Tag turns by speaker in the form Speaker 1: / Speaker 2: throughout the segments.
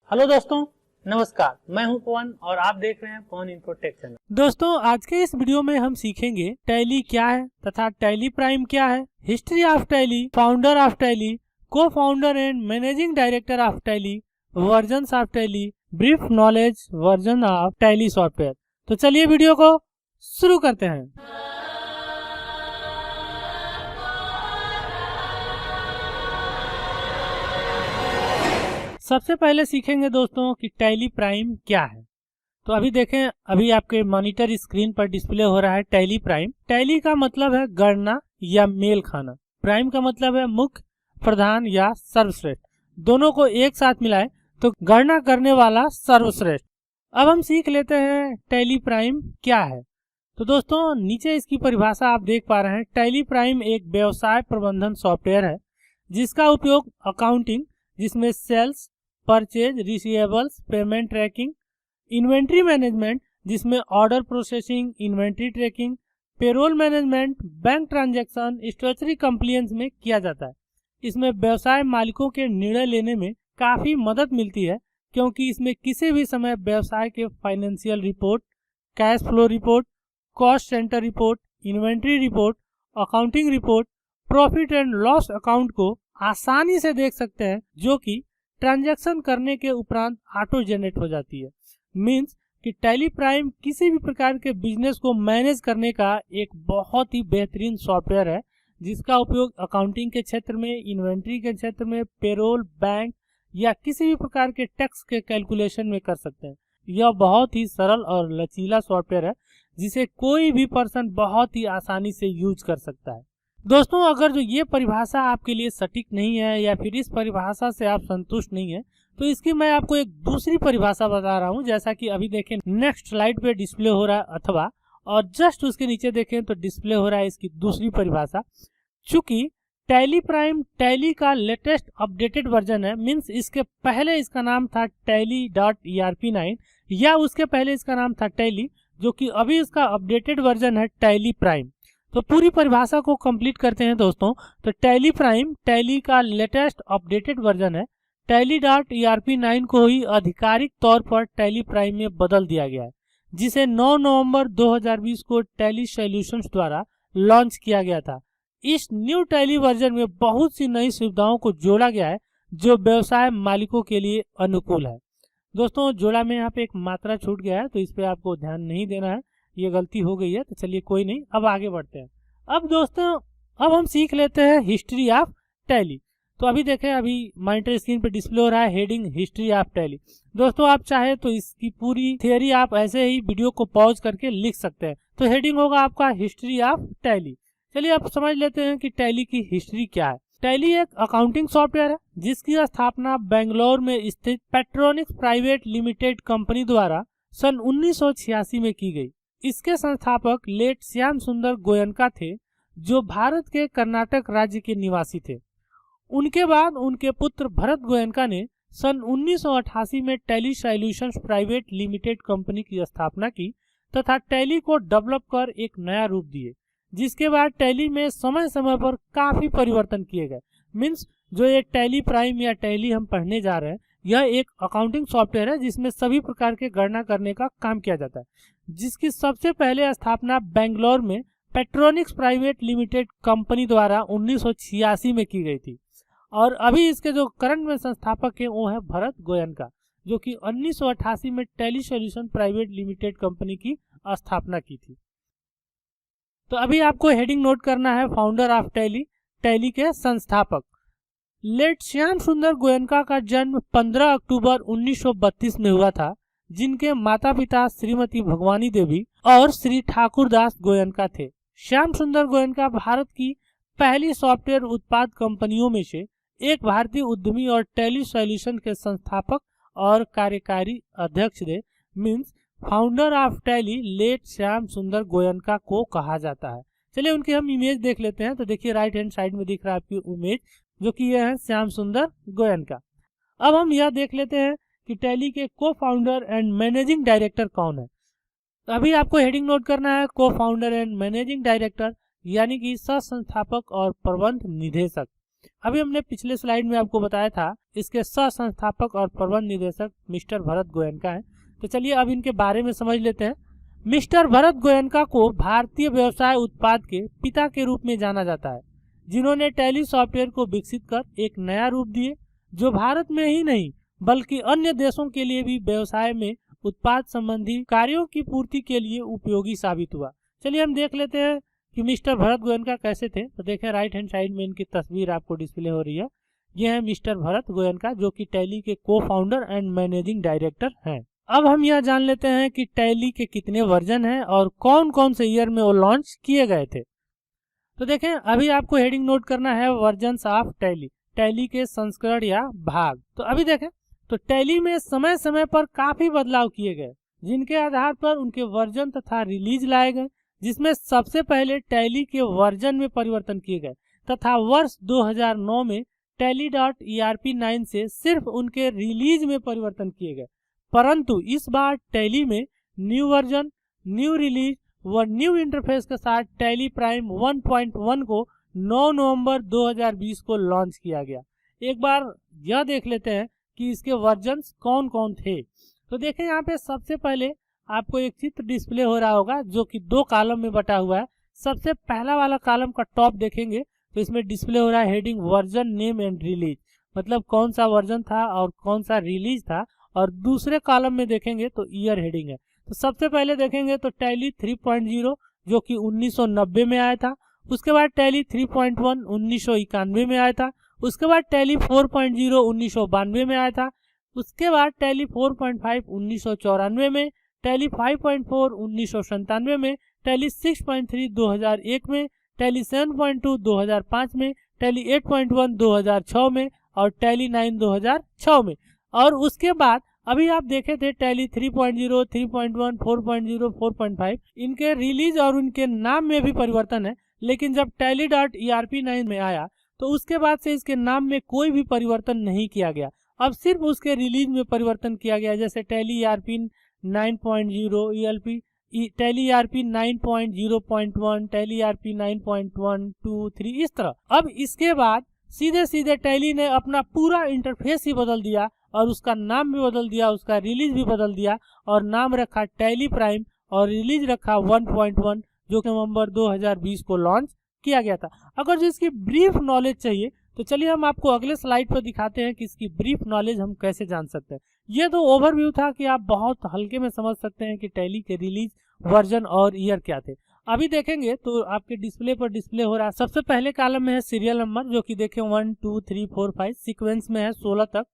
Speaker 1: Hello दोस्तों, नमस्कार। मैं हूं पवन और आप देख रहे हैं पवन इन्फो टेक चैनल।
Speaker 2: दोस्तों आज के इस वीडियो में हम सीखेंगे टैली क्या है तथा टैली प्राइम क्या है, history of Tally, founder of Tally, co founder and managing director of Tally, versions of Tally, brief knowledge version of Tally software. तो चलिए वीडियो को शुरू करते हैं। सबसे पहले सीखेंगे दोस्तों कि टैली प्राइम क्या है। तो अभी देखें, अभी आपके मॉनिटर स्क्रीन पर डिस्प्ले हो रहा है टैली प्राइम। टैली का मतलब है गणना या मेल खाना, प्राइम का मतलब है मुख्य, प्रधान या सर्वश्रेष्ठ। दोनों को एक साथ मिलाएं तो गणना करने वाला सर्वश्रेष्ठ। अब हम सीख लेते हैं टैली प्राइम क्या है। तो दोस्तों नीचे इसकी परिभाषा आप देख पा रहे हैं। टैली प्राइम एक व्यवसाय प्रबंधन सॉफ्टवेयर है जिसका उपयोग अकाउंटिंग, जिसमें sales, purchase, receivables, payment tracking, inventory management, जिसमें order processing, inventory tracking, payroll management, bank transaction, statutory compliance में किया जाता है। इसमें व्यवसाय मालिकों के निर्णय लेने में काफी मदद मिलती है, क्योंकि इसमें किसी भी समय व्यवसाय के financial report, cash flow report, cost centre report, inventory report, accounting report, profit and loss account को आसानी से देख सकते हैं, जो कि ट्रांजैक्शन करने के उपरांत ऑटो जनरेट हो जाती है। मीन्स कि टैली प्राइम किसी भी प्रकार के बिजनेस को मैनेज करने का एक बहुत ही बेहतरीन सॉफ्टवेयर है, जिसका उपयोग अकाउंटिंग के क्षेत्र में, इन्वेंट्री के क्षेत्र में, पेरोल, बैंक या किसी भी प्रकार के टैक्स के कैलकुलेशन में कर सकते हैं। यह बहुत ही सरल और लचीला सॉफ्टवेयर है जिसे कोई भी पर्सन बहुत ही आसानी से यूज कर सकता है। दोस्तों अगर जो ये परिभाषा आपके लिए सटीक नहीं है या फिर इस परिभाषा से आप संतुष्ट नहीं है, तो इसकी मैं आपको एक दूसरी परिभाषा बता रहा हूँ। जैसा कि अभी देखें नेक्स्ट स्लाइड पे डिस्प्ले हो रहा है, अथवा और जस्ट उसके नीचे देखें तो डिस्प्ले हो रहा है इसकी दूसरी परिभाषा। चूंकि टैली प्राइम टैली का लेटेस्ट अपडेटेड वर्जन है, मीन्स इसके पहले इसका नाम था tally.erp9 या उसके पहले इसका नाम था टैली, जो कि अभी इसका अपडेटेड वर्जन है टैली प्राइम। तो पूरी परिभाषा को कंप्लीट करते हैं दोस्तों। तो टैली प्राइम टैली का लेटेस्ट अपडेटेड वर्जन है। tally.erp9 को ही आधिकारिक तौर पर टैली प्राइम में बदल दिया गया है, जिसे 9 नवंबर 2020 को टैली सॉल्यूशंस द्वारा लॉन्च किया गया था। इस न्यू टैली वर्जन में बहुत सी नई सुविधाओं को जोड़ा गया है जो व्यवसाय मालिकों के लिए अनुकूल है। दोस्तों जोड़ा में यहाँ पे एक मात्रा छूट गया है, तो इस पे आपको ध्यान नहीं देना है, ये गलती हो गई है। तो चलिए कोई नहीं, अब आगे बढ़ते हैं। अब दोस्तों अब हम सीख लेते हैं हिस्ट्री ऑफ टैली। तो अभी देखें, अभी मॉनिटर स्क्रीन पे डिस्प्ले हो रहा है हेडिंग हिस्ट्री ऑफ टैली। दोस्तों आप चाहे तो इसकी पूरी थियरी आप ऐसे ही वीडियो को पॉज करके लिख सकते हैं। तो हेडिंग होगा आपका हिस्ट्री ऑफ टैली। चलिए आप समझ लेते हैं कि टैली की हिस्ट्री क्या है। टैली एक अकाउंटिंग सॉफ्टवेयर है जिसकी स्थापना बेंगलोर में स्थित पेट्रोनिक्स प्राइवेट लिमिटेड कंपनी द्वारा सन 1986 में की गई। इसके संस्थापक लेट श्याम सुंदर गोयनका थे, जो भारत के कर्नाटक राज्य के निवासी थे। उनके बाद उनके पुत्र भरत गोयनका ने सन 1988 में tally solutions private limited company की स्थापना की तथा टैली को डेवलप कर एक नया रूप दिए, जिसके बाद टैली में समय समय पर काफी परिवर्तन किए गए। मीन्स जो ये टैली प्राइम या टैली हम पढ़ने जा रहे हैं, यह एक अकाउंटिंग सॉफ्टवेयर है जिसमें सभी प्रकार के गणना करने का काम किया जाता है, जिसकी सबसे पहले स्थापना बेंगलोर में पेट्रोनिक्स प्राइवेट लिमिटेड कंपनी द्वारा 1986 में की गई थी। और अभी इसके जो करंट में संस्थापक है वो है भरत गोयनका, जो कि 1988 में tally solution private limited company की स्थापना की थी। तो अभी आपको हेडिंग नोट करना है फाउंडर ऑफ टैली, टैली के संस्थापक। लेट श्याम सुंदर गोयनका का जन्म 15 अक्टूबर 1932 में हुआ था, जिनके माता पिता श्रीमती भगवानी देवी और श्री ठाकुर दास गोयनका थे। श्याम सुंदर गोयनका भारत की पहली सॉफ्टवेयर उत्पाद कंपनियों में से एक भारतीय उद्यमी और टैली सॉल्यूशन के संस्थापक और कार्यकारी अध्यक्ष थे। Means founder of Tally late Shyam Sundar Goenka को कहा जाता है। चलिए उनकी हम इमेज देख लेते हैं। तो देखिए राइट हैंड साइड में दिख रहा है आपकी इमेज, जो कि यह है श्याम सुंदर गोयनका। अब हम यह देख लेते हैं कि टैली के को फाउंडर एंड मैनेजिंग डायरेक्टर कौन है। तो अभी आपको हेडिंग नोट करना है को फाउंडर एंड मैनेजिंग डायरेक्टर, यानी कि सह संस्थापक और प्रबंध निदेशक। अभी हमने पिछले स्लाइड में आपको बताया था इसके सह संस्थापक और प्रबंध निदेशक मिस्टर भरत गोयनका हैं। तो चलिए अब इनके बारे में समझ लेते हैं। मिस्टर भरत गोयनका को भारतीय व्यवसाय उत्पाद के पिता के रूप में जाना जाता है, जिन्होंने टैली सॉफ्टवेयर को विकसित कर एक नया रूप दिए जो भारत में ही नहीं बल्कि अन्य देशों के लिए भी व्यवसाय में उत्पाद संबंधी कार्यों की पूर्ति के लिए उपयोगी साबित हुआ। चलिए हम देख लेते हैं कि मिस्टर भरत गोयनका कैसे थे। तो देखें राइट हैंड साइड में इनकी तस्वीर आपको डिस्प्ले हो रही है। ये है मिस्टर भरत गोयनका जो कि टैली के को फाउंडर एंड मैनेजिंग डायरेक्टर हैं। अब हम यह जान लेते हैं कि टैली के कितने वर्जन हैं और कौन कौन से ईयर में वो लॉन्च किए गए थे। तो देखें अभी आपको हेडिंग नोट करना है वर्जन्स ऑफ टैली, टैली के संस्करण या भाग। तो अभी देखें तो टैली में समय समय पर काफी बदलाव किए गए, जिनके आधार पर उनके वर्जन तथा रिलीज लाए गए, जिसमें सबसे पहले टैली के वर्जन में परिवर्तन किए गए तथा वर्ष 2009 में tally.erp9 से सिर्फ उनके रिलीज में परिवर्तन किए गए। परंतु इस बार टैली में न्यू वर्जन, न्यू रिलीज व न्यू इंटरफेस के साथ टैली प्राइम 1.1 को 9 नवंबर 2020 को लॉन्च किया गया। एक बार यह देख लेते हैं कि इसके वर्जन्स कौन कौन थे। तो देखें यहाँ पे सबसे पहले आपको एक चित्र डिस्प्ले हो रहा होगा जो कि 2 कॉलम में बटा हुआ है। सबसे पहला वाला कॉलम का टॉप देखेंगे तो इसमें डिस्प्ले हो रहा है heading version name and release, मतलब कौन सा वर्जन था और कौन सा रिलीज था। और दूसरे कॉलम में देखेंगे तो ईयर हेडिंग है। तो सबसे पहले देखेंगे तो टैली 3.0 जो कि 1990 में आया था। उसके बाद टैली 3.1 1991 में आया था। उसके बाद टैली 4.0 1992 में आया था। उसके बाद टैली 4.5 1994 में, टैली 5.4 1997 में, टैली 6.3 2001 में, टैली 7.2 2005 में, टैली 8.1 2006 में और टैली 9 2006 में। और उसके बाद अभी आप देखे थे टैली 3.0, 3.1, 4.0, 4.5 इनके रिलीज और उनके नाम में भी परिवर्तन है। लेकिन जब tally.erp9 में आया तो उसके बाद से इसके नाम में कोई भी परिवर्तन नहीं किया गया, अब सिर्फ उसके रिलीज में परिवर्तन किया गया। जैसे tally ERP 9.0 ELP, tally ERP 9.0.1, tally ERP 9.1, 2, 3 इस तरह। अब इसके बाद सीधे सीधे टैली ने अपना पूरा इंटरफेस ही बदल दिया और उसका नाम भी बदल दिया, उसका रिलीज भी बदल दिया और नाम रखा टैली प्राइम और रिलीज रखा 1.1 जो कि नवंबर 2020 को लॉन्च किया गया था। अगर जो इसकी ब्रीफ नॉलेज चाहिए तो चलिए हम आपको अगले स्लाइड पर दिखाते हैं कि इसकी ब्रीफ नॉलेज हम कैसे जान सकते हैं। ये तो ओवरव्यू था कि आप बहुत हल्के में समझ सकते हैं कि टैली के रिलीज, वर्जन और ईयर क्या थे। अभी देखेंगे तो आपके डिस्प्ले पर डिस्प्ले हो रहा है। सबसे पहले कॉलम में है सीरियल नंबर जो कि देखें 1, 2, 3, 4, 5 सीक्वेंस में है 16 तक।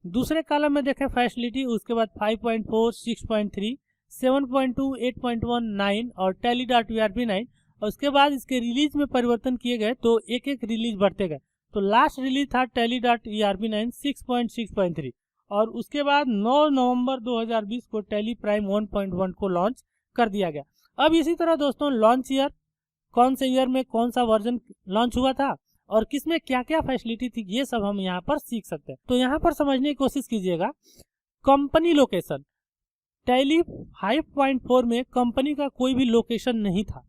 Speaker 2: दूसरे कॉलम में देखें फैसिलिटी, उसके बाद 5.4, 6.3, 7.2, 8.1, 9 और tally.erp9। और उसके बाद इसके रिलीज में परिवर्तन किए गए तो एक एक रिलीज बढ़ते गए। तो लास्ट रिलीज था tally.erp9 6.6.3 और उसके बाद 9 नवंबर 2020 को टैली प्राइम 1.1 को लॉन्च कर दिया गया। अब इसी तरह दोस्तों लॉन्च ईयर, कौन से ईयर में कौन सा वर्जन लॉन्च हुआ था और किसमें क्या क्या फैसिलिटी थी, ये सब हम यहाँ पर सीख सकते हैं। तो यहाँ पर समझने की कोशिश कीजिएगा। कंपनी लोकेशन, टैली 5.4 में कंपनी का कोई भी लोकेशन नहीं था।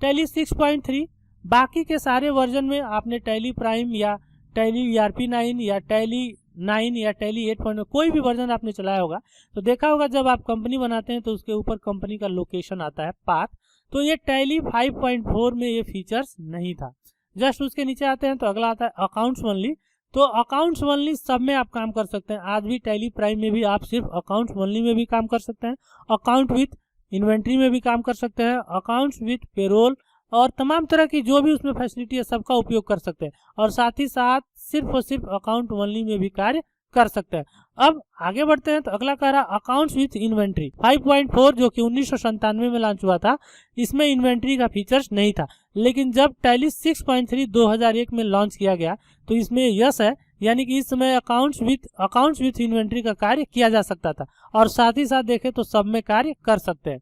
Speaker 2: टैली 6.3 बाकी के सारे वर्जन में आपने टैली प्राइम या टैली ERP9 या टैली 9 या टैली 8.0 कोई भी वर्जन आपने चलाया होगा तो देखा होगा जब आप कंपनी बनाते हैं तो उसके ऊपर कंपनी का लोकेशन आता है, पाथ। तो ये टैली 5.4 में ये फीचर्स नहीं था। जस्ट उसके नीचे आते हैं तो अगला आता है अकाउंट्स ओनली। तो अकाउंट्स ओनली सब में आप काम कर सकते हैं। आज भी टैली प्राइम में भी आप सिर्फ अकाउंट्स ओनली में भी काम कर सकते हैं, अकाउंट विथ इन्वेंट्री में भी काम कर सकते हैं, अकाउंट्स विथ पेरोल और तमाम तरह की जो भी उसमें फैसिलिटी है सबका उपयोग कर सकते हैं। और साथ ही साथ सिर्फ और सिर्फ अकाउंट ओनली में भी कार्य कर सकते हैं। अब आगे बढ़ते हैं तो अगला कह रहा अकाउंट्स विथ इन्वेंट्री 5.4 जो कि 1997 में लॉन्च हुआ था। इसमें इन्वेंट्री का फीचर्स नहीं था, लेकिन जब टैली 6.3 2001 में लॉन्च किया गया तो इसमें यस है, यानी कि इस समय अकाउंट्स विथ इन्वेंट्री का कार्य किया जा सकता था और साथ ही साथ देखें तो सब में कार्य कर सकते हैं।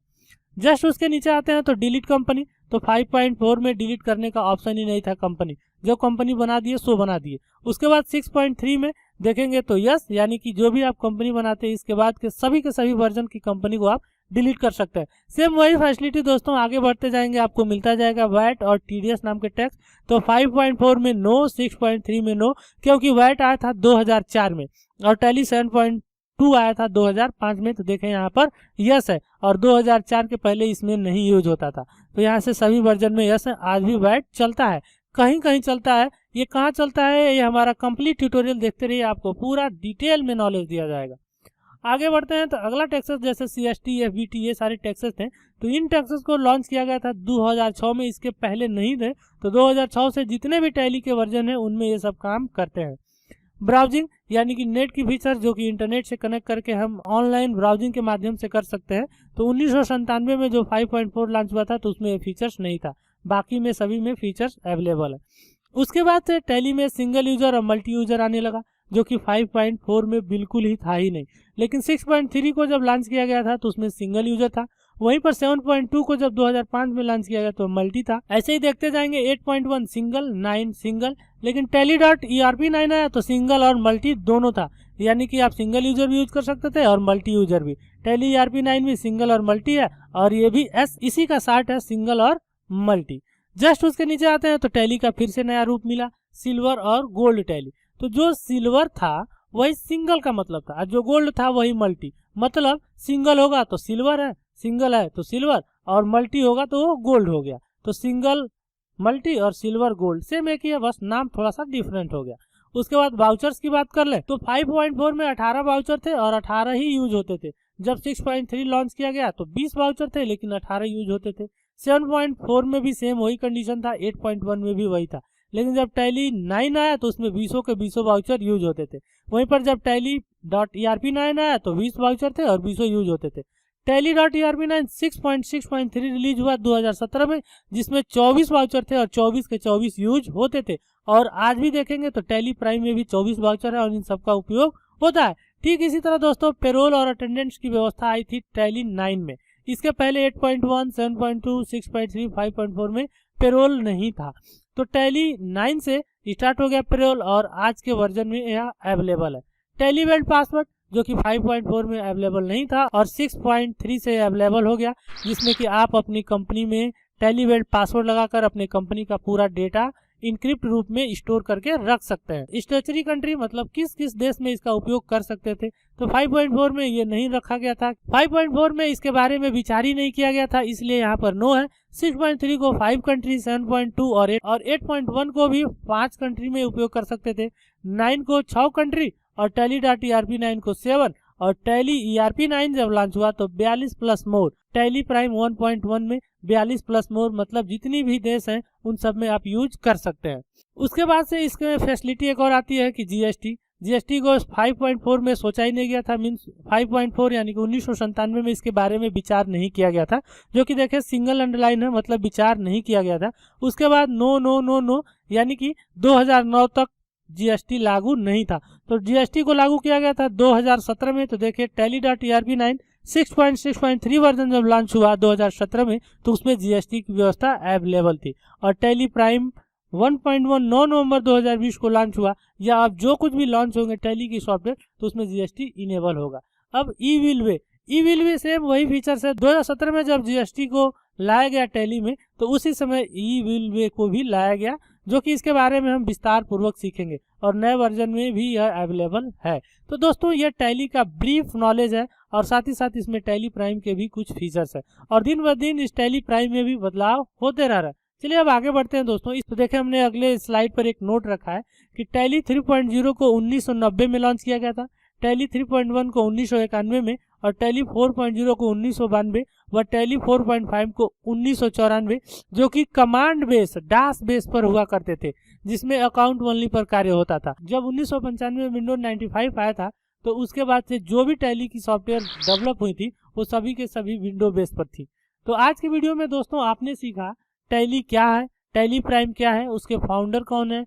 Speaker 2: जस्ट उसके नीचे आते हैं तो डिलीट कंपनी। तो 5.4 में डिलीट करने का ऑप्शन ही नहीं था, कंपनी जो कंपनी बना दिए सो बना दिए। उसके बाद 6.3 में देखेंगे तो यस, यानी कि जो भी आप कंपनी बनाते हैं इसके बाद के सभी वर्जन की कंपनी को आप डिलीट कर सकते हैं। सेम वही फैसिलिटी दोस्तों आगे बढ़ते जाएंगे आपको मिलता जाएगा वैट और टीडीएस नाम के टैक्स। तो 5.4 में नो, 6.3 में नो, क्योंकि वैट आया था 2004 में और टैली 7.2 आया था 2005 में। तो देखें यहाँ पर यस है और 2004 के पहले इसमें नहीं यूज होता था। तो यहाँ से सभी वर्जन में यस है। आज भी वैट चलता है, कहीं कहीं चलता है। ये कहाँ चलता है ये हमारा कंप्लीट ट्यूटोरियल देखते रहिए, आपको पूरा डिटेल में नॉलेज दिया जाएगा। आगे बढ़ते हैं तो अगला टैक्सेस जैसे CST, FBT ये सारे टैक्सेस थे। तो इन टैक्सेस को लॉन्च किया गया था 2006 में, इसके पहले नहीं थे। तो 2006 से जितने भी टैली के वर्जन है उनमें ये सब काम करते हैं। ब्राउजिंग यानी कि नेट की फीचर जो कि इंटरनेट से कनेक्ट करके हम ऑनलाइन ब्राउजिंग के माध्यम से कर सकते हैं। तो 1997 में जो 5.4 लॉन्च हुआ था तो उसमें ये फीचर्स नहीं था, बाकी में सभी में फीचर्स अवेलेबल है। उसके बाद से टैली में सिंगल यूजर और मल्टी यूजर आने लगा, जो कि 5.4 में बिल्कुल ही था ही नहीं। लेकिन 6.3 को जब लॉन्च किया गया था तो उसमें सिंगल यूजर था। वहीं पर 7.2 को जब 2005 में लॉन्च किया गया तो मल्टी था। ऐसे ही देखते जाएंगे 8.1 सिंगल, 9 सिंगल। लेकिन Tally.ERP9 आया तो सिंगल और मल्टी दोनों था, यानी कि आप सिंगल यूजर भी यूज कर सकते थे और मल्टी यूजर भी। Tally ERP9 भी सिंगल और मल्टी है और ये भी इसी का शार्ट है, सिंगल और मल्टी। जस्ट उसके नीचे आते हैं तो टैली का फिर से नया रूप मिला, सिल्वर और गोल्ड टैली। तो जो सिल्वर था वही सिंगल का मतलब था, जो गोल्ड था वही मल्टी। मतलब सिंगल होगा तो सिल्वर है, सिंगल है तो सिल्वर, और मल्टी होगा तो वो गोल्ड हो गया। तो सिंगल मल्टी और सिल्वर गोल्ड सेम एक ही है, बस नाम थोड़ा सा डिफरेंट हो गया। उसके बाद वाउचर्स की बात कर ले तो 5.4 में 18 वाउचर थे और 18 ही यूज होते थे। जब 6.3 लॉन्च किया गया तो 20 वाउचर थे लेकिन 18 यूज होते थे। 7.4 में भी सेम वही कंडीशन था, 8.1 में भी वही था। लेकिन जब Tally 9 आया तो उसमें 20 के 20 वाउचर यूज होते थे। वहीं पर जब Tally.ERP9 आया तो 20 वाउचर थे और 20 यूज होते थे। Tally.ERP9 6.6.3 रिलीज हुआ 2017 में, जिसमें 24 वाउचर थे और 24 के 24 यूज होते थे। और आज भी देखेंगे तो टैली प्राइम में भी 24 वाउचर है और इन सबका उपयोग होता है। ठीक इसी तरह दोस्तों पेरोल और अटेंडेंस की व्यवस्था आई थी Tally 9 में। इसके पहले 8.1, 7.2, 6.3, 5.4 में पेरोल नहीं था। तो Tally 9 से स्टार्ट हो गया पेरोल और आज के वर्जन में यह अवेलेबल है। Tally वेल्ड पासवर्ड जो कि 5.4 में अवेलेबल नहीं था और 6.3 से अवेलेबल हो गया, जिसमें कि आप अपनी कंपनी में Tally वेल्ड पासवर्ड लगाकर अपने कंपनी का पूरा डेटा इनक्रिप्ट रूप में स्टोर करके रख सकते हैं। स्टेचुरी कंट्री मतलब किस किस देश में इसका उपयोग कर सकते थे, तो 5.4 में ये नहीं रखा गया था। 5.4 में इसके बारे में विचार ही नहीं किया गया था, इसलिए यहाँ पर नो है। 6.3 को 5 कंट्री, 7.2 और 8.1 को भी 5 कंट्री में उपयोग कर सकते थे। 9 को 6 कंट्री और Tally.ERP9 को 7 और Tally ERP9 जब लॉन्च हुआ तो 42 प्लस मोर। Tally प्राइम 1.1 में 42 प्लस मोर मतलब जितनी भी देश हैं उन सब में आप यूज कर सकते हैं। उसके बाद से इसके फैसिलिटी एक और आती है कि जीएसटी को 5.4 में सोचा ही नहीं गया था। मीन्स 5.4 यानी कि 1997 में इसके बारे में विचार नहीं किया गया था, जो कि देखे सिंगल अंडरलाइन है, मतलब विचार नहीं किया गया था। उसके बाद नो नो नो नो यानी कि 2009 तक जीएसटी लागू नहीं था। तो जीएसटी को लागू किया गया था 2017 में। तो देखिए Tally.ERP9 6.6.3 वर्जन जब लॉन्च हुआ 2017 में तो उसमें जीएसटी की व्यवस्था अवेलेबल थी। और Tally प्राइम 1.1 9 नवंबर 2020 को लॉन्च हुआ, या अब जो कुछ भी लॉन्च होंगे टैली की सॉफ्टवेयर तो उसमें जीएसटी इनेबल होगा। अब ई विल वे सेम वही फीचर्स है। 2017 में जब जीएसटी को लाया गया टैली में तो उसी समय ई विल वे को भी लाया गया, जो कि इसके बारे में हम विस्तार पूर्वक सीखेंगे और नए वर्जन में भी यह अवेलेबल है। तो दोस्तों यह टैली का ब्रीफ नॉलेज है और साथ ही साथ इसमें Tally प्राइम के भी कुछ फीचर्स है और दिन ब दिन इस Tally प्राइम में भी बदलाव होते रह रहा है। चलिए अब आगे बढ़ते हैं दोस्तों। इस तो देखें हमने अगले स्लाइड पर एक नोट रखा है कि Tally 3.0 को 1990 में लॉन्च किया गया था, Tally 3.1 को 1991 में और Tally 4.0 को 1992 व Tally 4.5 को 1994, जो कि कमांड बेस डास बेस पर हुआ करते थे, जिसमें अकाउंट ओनली पर कार्य होता था। जब 1995 में विंडोज 95 आया था तो उसके बाद से जो भी Tally की सॉफ्टवेयर डेवलप हुई थी वो सभी के सभी विंडो बेस पर थी। तो आज की वीडियो में दोस्तों आपने सीखा Tally क्या है, Tally प्राइम क्या है, उसके फाउंडर कौन है,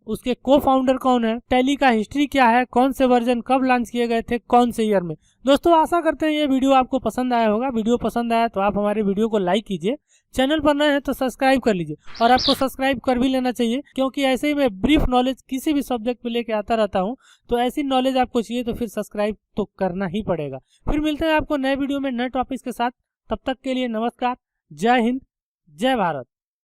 Speaker 2: उसके को फाउंडर कौन है, टैली का हिस्ट्री क्या है, कौन से वर्जन कब लॉन्च किए गए थे, कौन से ईयर में। दोस्तों आशा करते हैं ये वीडियो आपको पसंद आया होगा। वीडियो पसंद आया तो आप हमारे वीडियो को लाइक कीजिए, चैनल पर नए हैं तो सब्सक्राइब कर लीजिए, और आपको सब्सक्राइब कर भी लेना चाहिए क्योंकि ऐसे ही मैं ब्रीफ नॉलेज किसी भी सब्जेक्ट पे लेके आता रहता हूँ। तो ऐसी नॉलेज आपको चाहिए तो फिर सब्सक्राइब तो करना ही पड़ेगा। फिर मिलते हैं आपको नए वीडियो में नए टॉपिक्स के साथ। तब तक के लिए नमस्कार, जय हिंद, जय भारत।